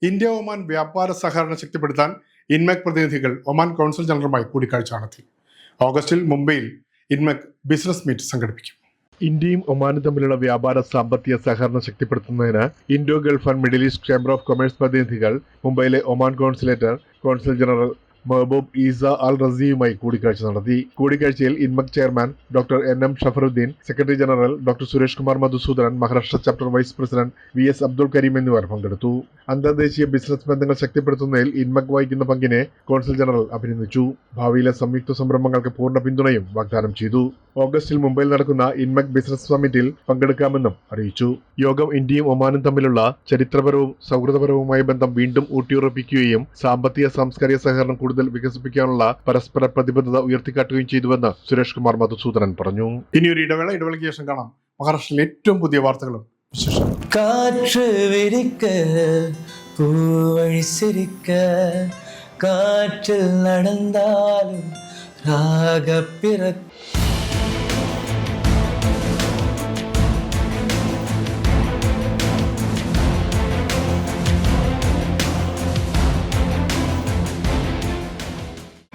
India Oman വ്യാപാര സഹകരണം ശക്തിപ്പെടുത്താൻ ഇൻമെക് പ്രതിനിധികൾ ഒമാൻ കോൺസുൽ ജനറലുമായി കൂടിക്കാഴ്ച നടത്തി. ഓഗസ്റ്റിൽ മുംബൈയിൽ ഇൻമെക് ബിസിനസ് മീറ്റ് സംഘടിപ്പിക്കും. ഇന്ത്യയും ഒമാനും തമ്മിലുള്ള വ്യാപാര സാമ്പത്തിക സഹകരണം ശക്തിപ്പെടുത്തുന്നതിന് Indo Gulf and Middle East chamber of commerce പ്രതിനിധികൾ മുംബൈയിലെ Oman consul general Mahboob Eisa Al റസിയുമായി കൂടിക്കാഴ്ച നടത്തി. കൂടിക്കാഴ്ചയിൽ INMECC chairman doctor NM Shafaruddin, secretary general doctor Suresh Kumar Madhusudanan, Maharashtra chapter vice president VS Abdul Karim എന്നിവർ പങ്കെടുത്തു. അന്തർദേശീയ ബിസിനസ് ബന്ധങ്ങൾ ശക്തിപ്പെടുത്തുന്നതിൽ ഇൻമെക് വഹിക്കുന്ന പങ്കിനെ കോൺസുൽ ജനറൽ അഭിനന്ദിച്ചു. ഭാവിയിലെ സംയുക്ത സംരംഭങ്ങൾക്ക് പൂർണ്ണ പിന്തുണയും വാഗ്ദാനം ചെയ്തു. ഓഗസ്റ്റിൽ മുംബൈയിൽ നടക്കുന്ന ഇൻമെക് ബിസിനസ് സമ്മിറ്റിൽ പങ്കെടുക്കാമെന്നും അറിയിച്ചു. യോഗം ഇന്ത്യയും ഒമാനും തമ്മിലുള്ള ചരിത്രപരവും സൗഹൃദപരവുമായ ബന്ധം വീണ്ടും ഊട്ടിയുറപ്പിക്കുകയും സാമ്പത്തിക സാംസ്കാരിക സഹകരണം കൂടുതൽ വികസിപ്പിക്കാനുള്ള പരസ്പര പ്രതിബദ്ധത ഉയർത്തിക്കാട്ടുകയും ചെയ്തുവെന്ന് സുരേഷ് കുമാർ മധുസൂദനൻ പറഞ്ഞു. ഇനിയൊരു ഇടവേളയ്ക്ക് ശേഷം കാണാം മഹാരാഷ്ട്രയിലെ ഏറ്റവും പുതിയ വാർത്തകളും വിശേഷം. കാറ്റ് വിരിക്ക പൂവഴി സിരിക്ക കാറ്റിൽ നടന്നാലും രാഗപ്പിറക്ക